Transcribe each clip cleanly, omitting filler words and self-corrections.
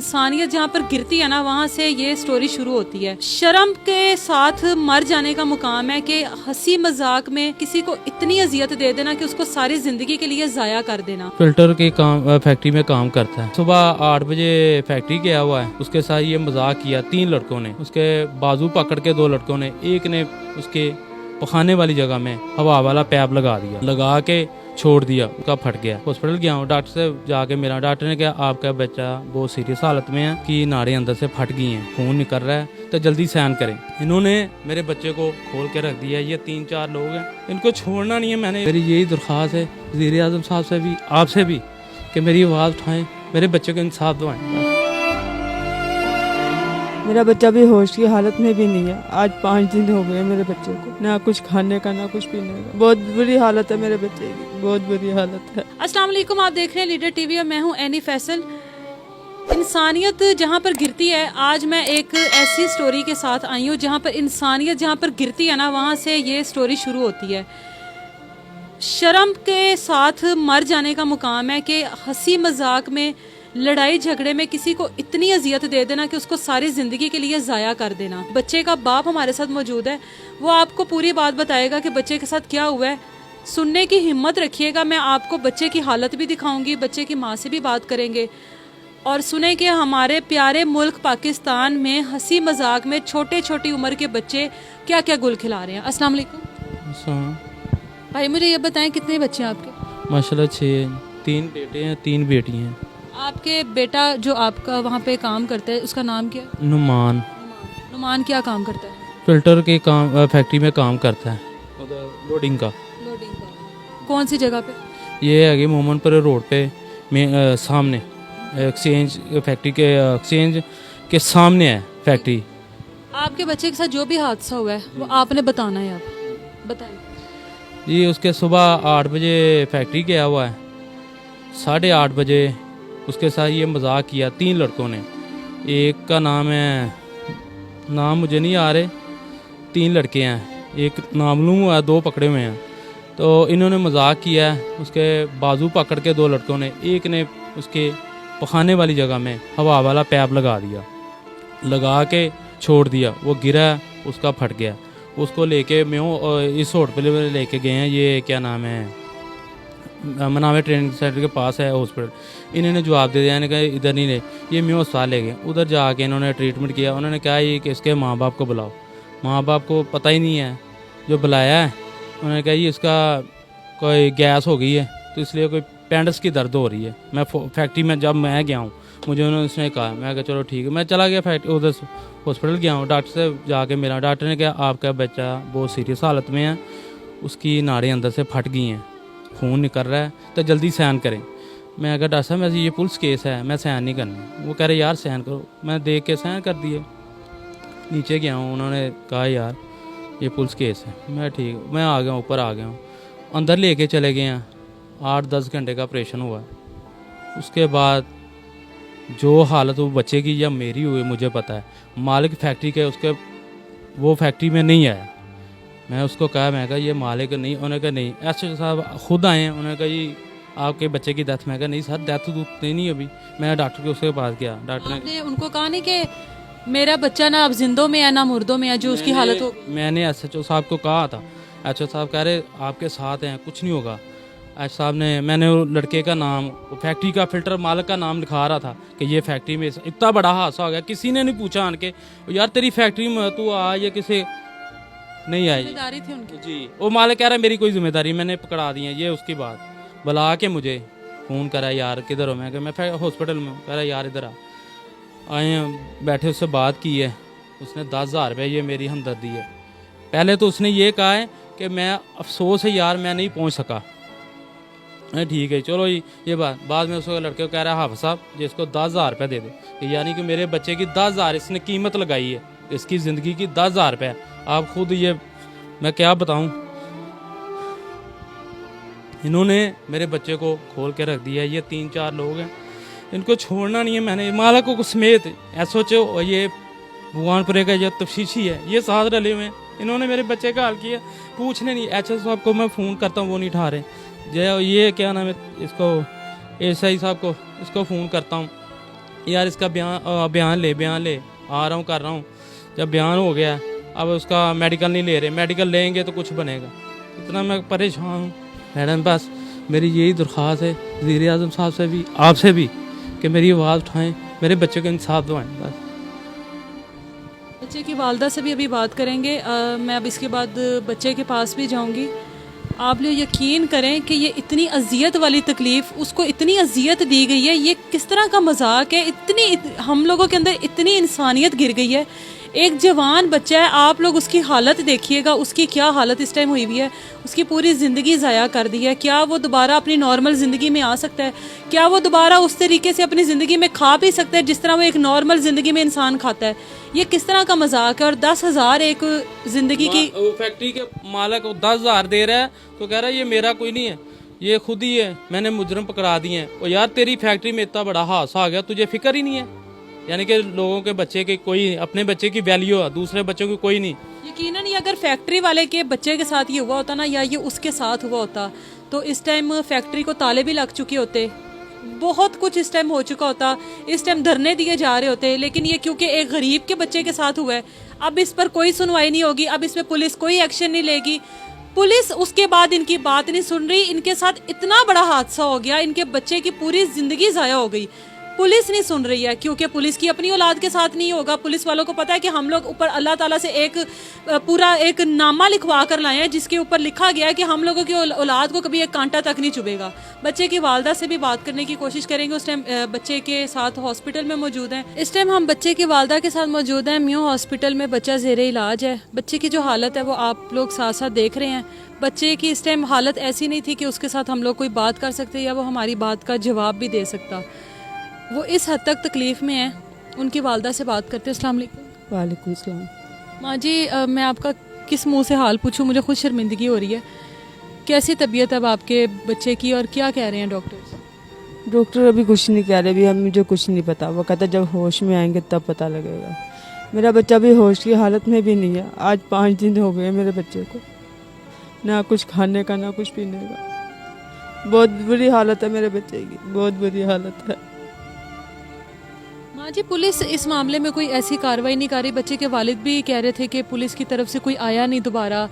इंसानियत जहाँ पर गिरती है ना, वहाँ से ये स्टोरी शुरू होती है। शर्म के साथ मर जाने का मुकाम है कि हंसी मजाक में किसी को इतनी अजियत दे देना कि उसको सारी जिंदगी के लिए जाया कर देना। फिल्टर के काम फैक्ट्री में काम करता है। सुबह 8 बजे फैक्ट्री गया हुआ है, उसके साथ ये मजाक किया 3 लड़कों ने। उसके बाजू पकड़ के 2 लड़कों ने, एक ने उसके पखाने वाली जगह में हवा वाला पैप लगा दिया, लगा के छोड़ दिया, उसका फट गया। हॉस्पिटल गया हूँ, डॉक्टर से जाके मेरा डॉक्टर ने कहा आपका बच्चा बहुत सीरियस हालत में है कि नाड़ें अंदर से फट गई हैं, खून निकल रहा है, तो जल्दी सैन करें। इन्होंने मेरे बच्चे को खोल के रख दिया। ये 3-4 लोग हैं, इनको छोड़ना नहीं है। मेरी यही दरख्वास्त है वज़ीर आज़म साहब से भी, आपसे भी, कि मेरी आवाज़ उठाएं, मेरे बच्चे को इंसाफ दिलाएं। मेरा बच्चा भी होश की हालत में भी नहीं है। आज 5 दिन हो गए मेरे बच्चे को, ना कुछ खाने का ना कुछ पीने का। बहुत बुरी हालत है मेरे बच्चे की, बहुत बुरी हालत है। अस्सलाम वालेकुम, आप देख रहे हैं लीडर टीवी और मैं हूं एनी फैसल। इंसानियत जहां पर गिरती है, आज मैं एक ऐसी स्टोरी के साथ आई हूं जहां पर इंसानियत जहां पर गिरती है ना, वहां से ये स्टोरी शुरू होती है। शर्म के साथ मर जाने का मुकाम है कि हंसी मजाक में, लड़ाई झगड़े में किसी को इतनी अजियत दे देना कि उसको सारी ज़िंदगी के लिए ज़ाया कर देना। बच्चे का बाप हमारे साथ मौजूद है, वो आपको पूरी बात बताएगा कि बच्चे के साथ क्या हुआ है। सुनने की हिम्मत रखिएगा, मैं आपको बच्चे की हालत भी दिखाऊंगी, बच्चे की माँ से भी बात करेंगे और सुने कि हमारे प्यारे मुल्क पाकिस्तान में हंसी मजाक में छोटे छोटी उम्र के बच्चे क्या क्या गुल खिला रहे हैं। अस्सलाम वालेकुम भाई, मुझे ये बताएं कितने बच्चे हैं आपके? माशाल्लाह 6, 3 बेटे हैं 3 बेटी हैं। आपके बेटा जो आपका वहाँ पे काम करता है, उसका नाम क्या है? नुमान। नुमान क्या काम करता है? फिल्टर के काम फैक्ट्री में काम करता है, उधर लोडिंग का। लोडिंग का। कौन सी जगह पे? ये है कि मोमनपुर रोड पे में सामने एक्सचेंज फैक्ट्री के एक्सचेंज के सामने है फैक्ट्री। आपके बच्चे के साथ जो भी हादसा हुआ है वो आपने बताना है, आप बताइए। ये उसके सुबह 8 बजे फैक्ट्री गया हुआ है, 8:30 बजे उसके साथ ये मजाक किया 3 लड़कों ने। एक का नाम है, नाम मुझे नहीं आ रहे, 3 लड़के हैं, एक नामलूम हुआ है, 2 पकड़े हुए हैं। तो इन्होंने मजाक किया है, उसके बाजू पकड़ के 2 लड़कों ने, एक ने उसके पखाने वाली जगह में हवा वाला पैप लगा दिया, लगा के छोड़ दिया, वो गिरा, उसका फट गया। उसको लेके मैं इस हॉस्पिटल में लेके गए हैं, ये क्या नाम है, मनावे ट्रेनिंग सेंटर के पास है हॉस्पिटल। इन्होंने जवाब दे दिया, इन्होंने कहा इधर नहीं ले, ये मैं अस्पताल ले गए। उधर जाके इन्होंने ट्रीटमेंट किया। उन्होंने कहा ये कि इसके माँ बाप को बुलाओ। माँ बाप को पता ही नहीं है, जो बुलाया है उन्होंने कहा ये इसका कोई गैस हो गई है, तो इसलिए कोई पेंडस की दर्द हो रही है। मैं फैक्ट्री में जब मैं गया हूँ, मुझे उन्होंने उसने कहा, मैं कहा चलो ठीक है। मैं चला गया फैक्ट्री, उधर हॉस्पिटल गया हूँ, डॉक्टर से जाके मेरा डॉक्टर ने कहा आपका बच्चा बहुत सीरियस हालत में है, उसकी नाड़ें अंदर से फट गई हैं, खून निकल रहा है, तो जल्दी सैन करें। मैं अगर डॉक्टर साहब मैं ये पुलिस केस है, मैं सैन नहीं करनी। वो कह रहे यार सैन करो। मैं देख के सैन कर दिए। नीचे गया हूँ, उन्होंने कहा यार ये पुलिस केस है। मैं ठीक, मैं आ गया हूँ, ऊपर आ गया हूँ। अंदर लेके चले गए हैं, 8-10 घंटे का ऑपरेशन हुआ। उसके बाद जो हालत वो बच्चे की या मेरी हुई मुझे पता है। मालिक फैक्ट्री के उसके वो फैक्ट्री में नहीं आया। मैं उसको कहा, मैं कहा ये मालिक नहीं, उन्होंने कहा नहीं। एसएचओ साहब खुद आए हैं, उन्होंने कहा ये आपके बच्चे की डेथ। मैं कहा नहीं सर, डेथ तो नहीं अभी। मैं डॉक्टर के उसके पास गया, डॉक्टर ने उनको कहा नहीं कि मेरा बच्चा ना अब जिंदों में है ना मुर्दों में है, जो उसकी हालत हो। मैंने एसएचओ साहब को कहा था, एसएचओ साहब कह रहे आपके साथ हैं, कुछ नहीं होगा। एच साहब ने, मैंने वो लड़के का नाम, फैक्ट्री का फिल्टर मालिक का नाम लिखा रहा था कि ये फैक्ट्री में इतना बड़ा हादसा हो गया, किसी ने नहीं पूछा आन के यार तेरी फैक्ट्री में तू आ, या किसी नहीं आई। जिम्मेदारी थी उनकी जी। वो मालिक कह रहा है मेरी कोई जिम्मेदारी, मैंने पकड़ा दी है। ये उसकी बात बुला के मुझे फ़ोन करा, यार किधर हो? मैं हॉस्पिटल में हूँ। कह रहा यार इधर आए हैं, बैठे, उससे बात की है। उसने 10,000 रुपये, ये मेरी हमदर्दी है। पहले तो उसने ये कहा है कि मैं अफसोस है यार मैं नहीं पहुँच सका। ठीक है चलो ये बात। बाद में उसको लड़के को कह रहा है हाफ़िज़ साहब जिसको 10,000 रुपये दे दे, यानी कि मेरे बच्चे की 10,000 इसने कीमत लगाई है, इसकी ज़िंदगी की 10,000 रुपये। आप खुद ये मैं क्या बताऊं। इन्होंने मेरे बच्चे को खोल के रख दिया। ये 3-4 लोग हैं, इनको छोड़ना नहीं है। मैंने मालिकों को समेत एसओचओ और ये भगवानपुरे का जो तफ्तीशी है, ये साथ रले हुए हैं। इन्होंने मेरे बच्चे का हाल किया, पूछने नहीं। एचएस साहब को मैं फ़ोन करता हूँ, वो नहीं उठा रहे। ये क्या नाम है इसको, एसआई साहब को इसको फ़ोन करता हूँ, यार इसका बयान ले आ रहा हूँ कर रहा हूँ। जब बयान हो गया अब उसका मेडिकल नहीं ले रहे, मेडिकल लेंगे तो कुछ बनेगा। इतना मैं परेशान हूँ मैडम। बस मेरी यही दरख्वास्त है वज़ीर आज़म साहब से भी, आपसे भी, कि मेरी आवाज़ उठाएं, मेरे बच्चे को इंसाफ दिलाएं। बस बच्चे की वालदा से भी अभी बात करेंगे। मैं अब इसके बाद बच्चे के पास भी जाऊंगी। आप लोग यकीन करें कि ये इतनी अजियत वाली तकलीफ़, उसको इतनी अजियत दी गई है, ये किस तरह का मजाक है। हम लोगों के अंदर इतनी इंसानियत गिर गई है। एक जवान बच्चा है, आप लोग उसकी हालत देखिएगा, उसकी क्या हालत इस टाइम हुई हुई है। उसकी पूरी ज़िंदगी ज़ाया कर दी है। क्या वो दोबारा अपनी नॉर्मल ज़िंदगी में आ सकता है? क्या वो दोबारा उस तरीके से अपनी ज़िंदगी में खा पी सकता है जिस तरह वो एक नॉर्मल ज़िंदगी में इंसान खाता है? ये किस तरह का मजाक है। और 10,000 एक ज़िंदगी की फैक्ट्री के मालिक को 10,000 दे रहा है तो कह रहा है ये मेरा कोई नहीं है, ये खुद ही है, मैंने मुजरम पकड़ा दिए हैं। और यार तेरी फैक्ट्री में इतना बड़ा हादसा आ गया, तुझे फिक्र ही नहीं है? यानी कि लोगों के बच्चे की कोई, अपने बच्चे की वैल्यू है, दूसरे बच्चों की कोई नहीं। यकीनन ये अगर फैक्ट्री वाले के बच्चे के साथ ये हुआ होता ना, या ये उसके साथ हुआ होता, तो इस टाइम फैक्ट्री को ताले भी लग चुके होते, बहुत कुछ इस टाइम हो चुका होता, इस टाइम धरने दिए जा रहे होते। लेकिन ये क्योंकि एक गरीब के बच्चे के साथ हुआ है, अब इस पर कोई सुनवाई नहीं होगी, अब इसमें पुलिस कोई एक्शन नहीं लेगी। पुलिस उसके बाद इनकी बात नहीं सुन रही। इनके साथ इतना बड़ा हादसा हो गया, इनके बच्चे की पूरी जिंदगी ज़ाया हो गई, पुलिस नहीं सुन रही है। क्योंकि पुलिस की अपनी औलाद के साथ नहीं होगा। पुलिस वालों को पता है कि हम लोग ऊपर अल्लाह ताला से एक पूरा एक नामा लिखवा कर लाए हैं जिसके ऊपर लिखा गया है कि हम लोगों की औलाद को कभी एक कांटा तक नहीं चुभेगा। बच्चे की वालदा से भी बात करने की कोशिश करेंगे। उस टाइम बच्चे के साथ हॉस्पिटल में मौजूद हैं। इस टाइम हम बच्चे की वालदा के साथ मौजूद हैं। म्यू हॉस्पिटल में बच्चा ज़ेरे इलाज है। बच्चे की जो हालत है वो आप लोग साथ साथ देख रहे हैं। बच्चे की इस टाइम हालत ऐसी नहीं थी कि उसके साथ हम लोग कोई बात कर सकते या वो हमारी बात का जवाब भी दे सकता। वो इस हद तक तकलीफ़ में है। उनकी वालदा से बात करते हैं। अस्सलाम वालेकुम। वालेकुम सलाम। माँ जी, मैं आपका किस मुंह से हाल पूछूं, मुझे खुद शर्मिंदगी हो रही है। कैसी तबीयत है अब आपके बच्चे की और क्या कह रहे हैं डॉक्टर्स? डॉक्टर अभी कुछ नहीं कह रहे, अभी हम मुझे कुछ नहीं पता। वो कहता जब होश में आएंगे तब पता लगेगा। मेरा बच्चा भी होश की हालत में भी नहीं है। आज 5 दिन हो गए मेरे बच्चे को, ना कुछ खाने का ना कुछ पीने का। बहुत बुरी हालत है मेरे बच्चे की, बहुत बुरी हालत है। माँ जी, पुलिस इस मामले में कोई ऐसी कार्रवाई नहीं कर रही। बच्चे के वालिद भी कह रहे थे कि पुलिस की तरफ से कोई आया नहीं, दोबारा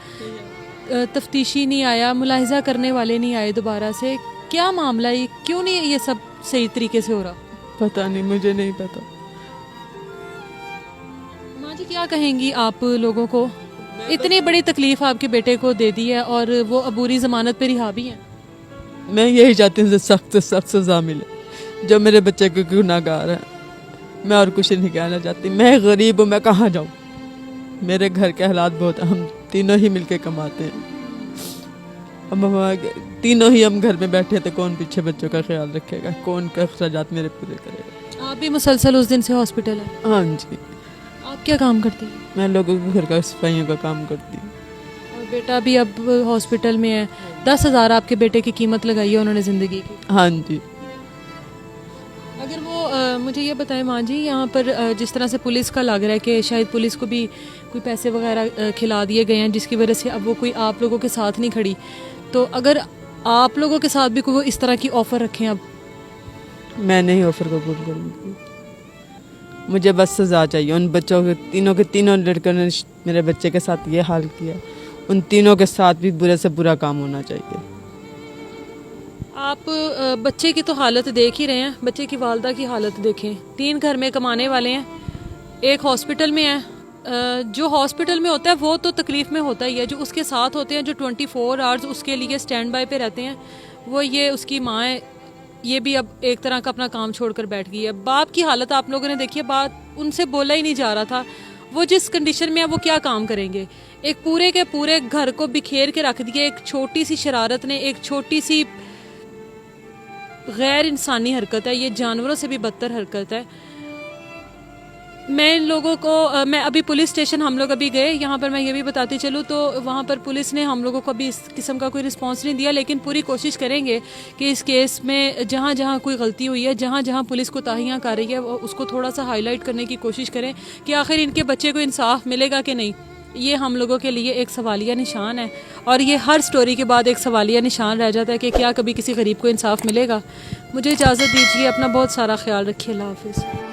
तफ्तीशी नहीं आया, मुलाहिजा करने वाले नहीं आए दोबारा से। क्या मामला है, क्यों नहीं ये सब सही तरीके से हो रहा? पता नहीं, मुझे नहीं पता। माँ जी, क्या कहेंगी आप लोगों को? इतनी बड़ी तकलीफ आपके बेटे को दे दी है और वो अबूरी जमानत पे रिहा भी है। मैं यही चाहती हूँ सख्त से सख्त सजा मिले जो मेरे बच्चे के गुनाहगार है। मैं और कुछ नहीं कहना चाहती। मैं गरीब हूँ, मैं कहाँ जाऊँ? मेरे घर के हालात बहुत, हम तीनों ही मिलके कमाते हैं। हम तीनों ही हम घर में बैठे थे, कौन पीछे बच्चों का ख्याल रखेगा, कौन का अखराजात मेरे पूरे करेगा? आप भी मुसलसल उस दिन से हॉस्पिटल है? हाँ जी। आप क्या काम करती हैं? मैं लोगों के घर का सफाइयों का काम करती हूँ। और बेटा भी अब हॉस्पिटल में है। 10,000 आपके बेटे की कीमत लगाई है उन्होंने ज़िंदगी की। हाँ जी। अगर वो मुझे ये बताएं माँ जी, यहाँ पर जिस तरह से पुलिस का लग रहा है कि शायद पुलिस को भी कोई पैसे वगैरह खिला दिए गए हैं जिसकी वजह से अब वो कोई आप लोगों के साथ नहीं खड़ी, तो अगर आप लोगों के साथ भी कोई इस तरह की ऑफ़र रखें अब? मैं नहीं ऑफर कबूल करूँगी। मुझे बस सजा चाहिए। उन बच्चों के तीनों लड़कों ने मेरे बच्चे के साथ ये हाल किया, उन तीनों के साथ भी बुरे से बुरा काम होना चाहिए। आप बच्चे की तो हालत देख ही रहे हैं, बच्चे की वालदा की हालत देखें। 3 घर में कमाने वाले हैं, एक हॉस्पिटल में है। जो हॉस्पिटल में होता है वो तो तकलीफ़ में होता ही है, जो उसके साथ होते हैं, जो 24 आवर्स उसके लिए स्टैंड बाय पे रहते हैं, वो ये उसकी माँ है, ये भी अब एक तरह का अपना काम छोड़कर बैठ गई है। बाप की हालत आप लोगों ने देखी है, बात उनसे बोला ही नहीं जा रहा था। वो जिस कंडीशन में है वो क्या काम करेंगे? एक पूरे के पूरे घर को बिखेर के रख दिया एक छोटी सी शरारत ने, एक छोटी सी गैर इंसानी हरकत है। ये जानवरों से भी बदतर हरकत है। मैं इन लोगों को मैं अभी पुलिस स्टेशन हम लोग अभी गए, यहाँ पर मैं ये भी बताती चलूँ तो वहाँ पर पुलिस ने हम लोगों को अभी इस किस्म का कोई रिस्पांस नहीं दिया, लेकिन पूरी कोशिश करेंगे कि इस केस में जहाँ जहाँ कोई गलती हुई है, जहाँ जहाँ पुलिस कोताहियाँ कर रही है, उसको थोड़ा सा हाईलाइट करने की कोशिश करें कि आखिर इनके बच्चे को इंसाफ मिलेगा कि नहीं। ये हम लोगों के लिए एक सवालिया निशान है, और ये हर स्टोरी के बाद एक सवालिया निशान रह जाता है कि क्या कभी किसी गरीब को इंसाफ मिलेगा। मुझे इजाज़त दीजिए, अपना बहुत सारा ख्याल रखिए, अल्लाह हाफिज़।